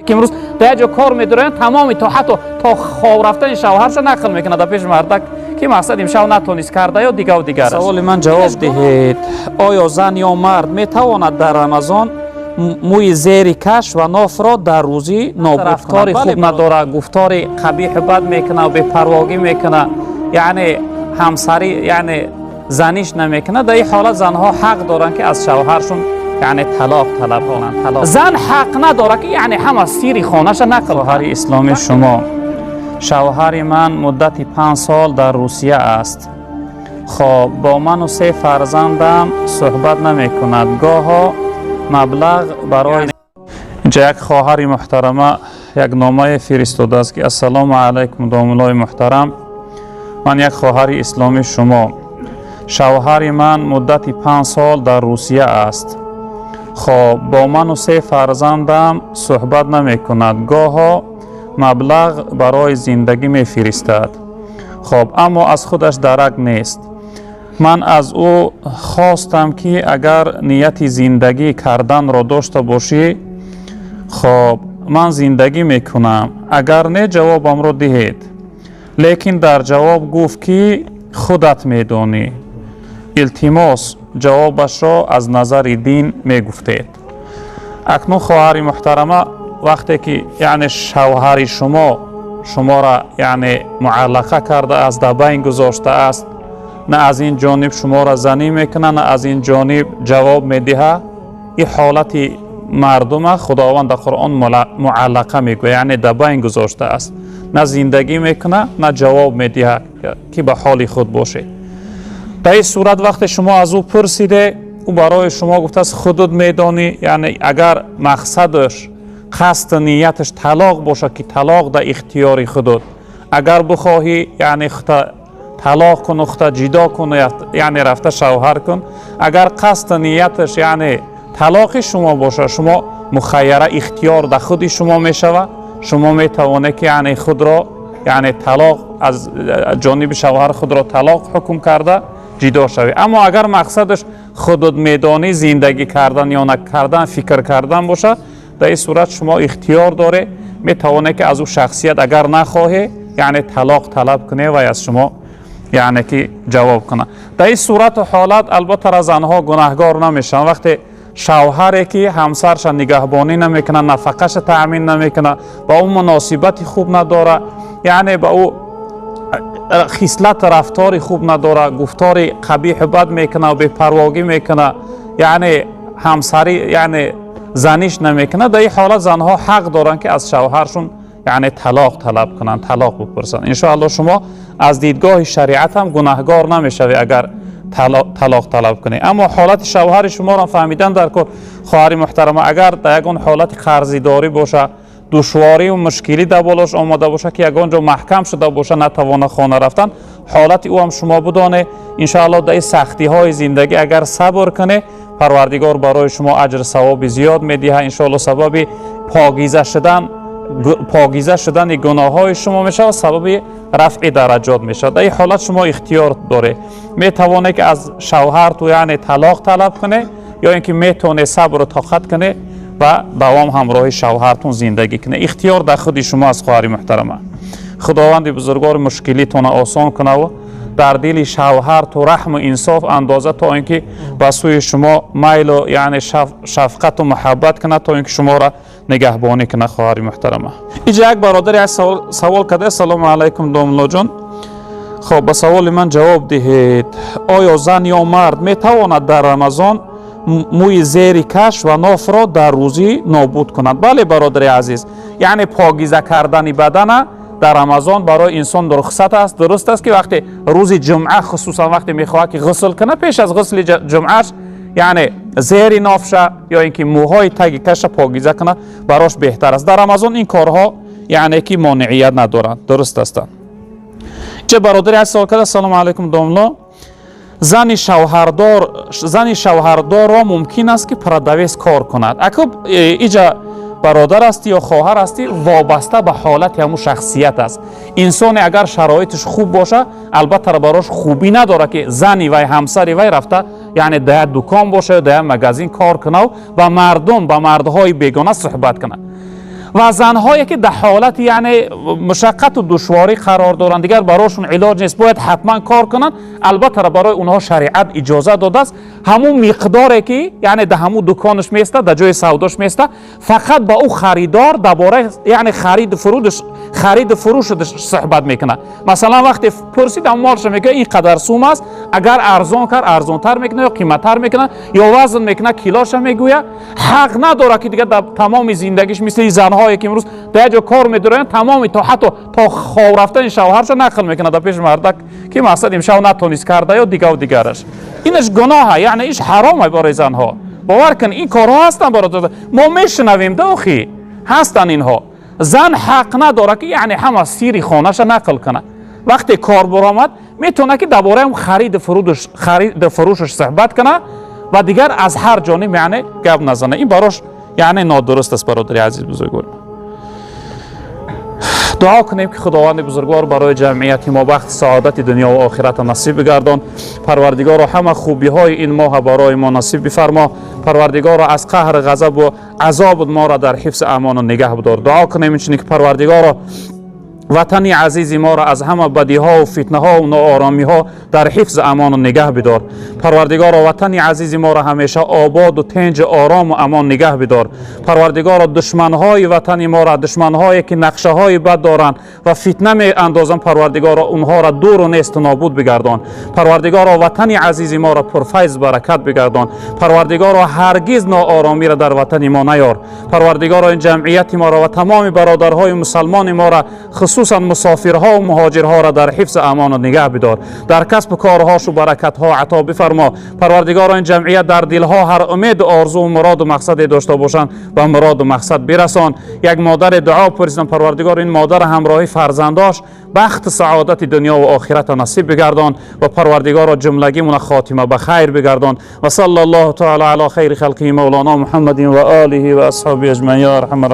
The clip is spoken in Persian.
که امروز در جا کار می‌دارن تمام تا حتی تا خواب رفتن شوهرش نقل میکنه در پیش مردک که مقصد امشب نتونست کرده یا دیگه و دیگر است. سوال من جواب دهید آیا زن یا مرد میتواند در رمضان موی زیر کش و ناف را در روزی نابود کند؟ خوب نداره، گفتار قبیح بد میکنه و بی‌پرواگی میکنه، یعنی همسری یعنی زنیش نمیکنه. در این حالت زنها حق دارن که از شوهرشون یعنی طلاق طلب کنند. زن حق نداره که یعنی همه سیری خانه‌ش نقل. شوهر اسلامی شما: شوهر من مدت 5 سال در روسیه است. خب با من و 3 فرزندم صحبت نمی کند. گاها مبلغ برای اینجا یک خواهر محترمه یک نامه فرستاده است که السلام علیکم دامولای محترم، من یک خواهر اسلامی شما، شوهر من مدت 5 سال در روسیه است. خب با من و 3 فرزندم صحبت نمی کند. گاها مبلغ برای زندگی می فرستد. خب اما از خودش درک نیست. من از او خواستم که اگر نیت زندگی کردن را داشته باشی خب من زندگی می کنم، اگر نه جوابم را دهید. لیکن در جواب گفت که خودت می دانی. التماس جوابش را از نظر دین می گفتید. اکنون خواهر محترمه وقتی که یعنی شوهر شما را یعنی معلقه کرده است، در بین گذاشته است، نه از این جانب شما را زنی میکنه نه از این جانب جواب میده، این حالت مردم خداوند در قرآن معلقه میگه، یعنی در بین گذاشته است، نه زندگی میکنه نه جواب میده که به حال خود باشه. در این صورت وقتی شما از او پرسیده او برای شما گفته است خودت میدانی، یعنی اگر مقصدش قصد نیتش طلاق باشه که طلاق در اختیار خودت، اگر بخواهی یعنی طلاق کن و جدا کن یعنی رفته شوهر کن، اگر قصد نیتش یعنی طلاق شما باشه شما مخیره اختیار در خود شما میشوه، شما میتوانه که یعنی خود را یعنی طلاق از جانب شوهر خود را طلاق حکم کرده جدا شوی. اما اگر مقصدش خودت میدانی زندگی کردن یا نکردن فکر کردن باشه، در این صورت شما اختیار داره میتوانه که از او شخصیت اگر نخواهی یعنی طلاق طلب کنه و از شما یعنی که جواب کنه. در این صورت و حالت البته زنها گناهگار نمیشن. وقتی شوهری که همسرش نگهبانی نمیکنه، نفقش تأمین نمیکنه، با اون مناسبت خوب نداره، یعنی با او خصلت رفتار خوب نداره، گفتار قبیح بد میکنه و بی‌پرواگی میکنه، یعنی همسری یعنی زنیش نمیکنه، در این حالت زنها حق دارن که از شوهرشون یعنی طلاق طلب کنن، طلاق بپرسن. ان شاء الله شما از دیدگاه شریعت هم گناهگار نمیشوی اگر طلاق طلب کنی. اما حالت شوهر شما را فهمیدن در کار خواهر محترمه، اگر در یگان حالت قرضی داری باشه، دشواری و مشکلی در بالاش آمده باشه که یگان جا محکم شده باشه نتوانه خانه رفتن، حالت او هم شما بدانه ان شاء الله در سختی های زندگی اگر صبر کنه پروردگار برای شما اجر ثواب زیاد میده. ان شاء الله سبب پاکیزه شدن گناه های شما میشه و سبب رفع درجات میشه. در این حالت شما اختیار داره، میتوانه که از شوهر تو یعنی طلاق طلب کنه یا اینکه میتونه صبر و طاقت کنه و دوام همراه شوهرتون زندگی کنه. اختیار در خود شما از خواهر محترمه. خداوند بزرگوار مشکلیتون آسان کنه و در دل شوهر تو رحم و انصاف اندازه تا اینکه به سوی شما میل و یعنی شفقت و محبت کنه تا اینکه شما را نگهبانی کنه. خواهر محترمه اینجا یک برادری از سوال کرده: سلام علیکم داملا جان، خب به سوال من جواب دهید آیا زن یا مرد میتواند در رمضان موی زیر کش و ناف را در روزی نابود کند؟ بله برادر عزیز، یعنی پاکیزه کردن بدن در رمضان برای انسان رخصت است. درست است که وقتی روز جمعه خصوصا وقتی میخواد که غسل کنه، پیش از غسل جمعهش یعنی زیر نافش یا اینکه موهای تگ کش پاکیزه کنه براش بهتر است. در رمضان این کارها یعنی که مانعیت ندارند. درست است. چه برادری از سوال کرده: سلام علیکم داملا، زن شوهردار را ممکن است که پردویس کار کند. اگر اینجا برادر است یا خواهر است وابسته به حالت همون شخصیت است. انسان اگر شرایطش خوب باشه البته براش خوبی نداره که زنی و همسری وی رفته یعنی در دکان باشه در مغازین کار کنه و مردم با مردهای بیگانه صحبت کنه. و زنهایی که در حالت یعنی مشقت و دشواری قرار دارند دیگر براشون علاج نیست، باید حتما کار کنند. البته برای اونها شریعت اجازه داده است همون مقداری که یعنی در همون دکانش میسته در جای سوداش میسته فقط با او خریدار درباره یعنی خرید فروش صحبت میکنه. مثلا وقتی پرسید مالش میگه این قدر سوم است، اگر ارزان کرد ارزانتر میکنه یا قیمتتر میکنه یا وزن میکنه کیلوش میگویه. حق نداره که دیگه در تمام زندگیش مثل زنهایی که امروز در جا کار میدارن تمام تا خواب رفتن شوهرش نقل میکنه در پیش مردک که مقصد امشب نتونست کرده یا دیگرش. اینش گناهه، یعنی ایش حرامه برای زنها. باور کن این کارها هستن برای ما میشنویم داخی هستن اینها. زن حق نداره که یعنی همه سیری خانهش نقل کنه. وقتی کار برآمد میتونه که درباره خرید فروشش صحبت کنه و دیگر از هر جانب یعنی گپ نزنه. این براش یعنی نادرست است. برادری عزیز بزرگوار، دعا کنیم که خداوند بزرگوار برای جمعیت ما بخت سعادت دنیا و آخرت نصیب بگردان. پروردگار همه خوبی های این ماه برای ما نصیب بفرما. پروردگار از قهر غضب و عذاب ما را در حفظ امان و نگه بدار. دعا کنیم چنین که پروردگار وطن عزیز ما را از همه بدی ها و فتنه ها و ناآرامی ها در حفظ امان و نگه بدار. پروردگار وطن عزیز ما را همیشه آباد و تنج آرام و امان نگه بدار. پروردگار دشمن های وطن ما را، دشمن هایی که نقشه های بد دارند و فتنه می اندازند، پروردگار اونها را دور و نیست و نابود بگردان. پروردگار وطن عزیز ما را پرفیض برکت بگردان. پروردگار هرگز ناآرامی را در وطن ما نیار. پروردگار این جمعیت ما را و تمام برادرهای مسلمان ما را خصوصا مسافرها و مهاجرها را در حفظ امان و نگه بدار. در کسب کارهاش و برکتها عطا بفرما. پروردگار این جمعیت در دلها هر امید و آرزو و مراد و مقصد داشته باشند و مراد و مقصد برسان. یک مادر دعا پرسیدم، پروردگار این مادر همراهی فرزنداش بخت سعادت دنیا و آخرت نصیب بگردان و پروردگار جملگی من خاتمه به خیر بگردان. و صلی الله تعالی علی خیر خلقه مولانا محمد و آله و اصحابه اجمعین یا ارحم الراحمین.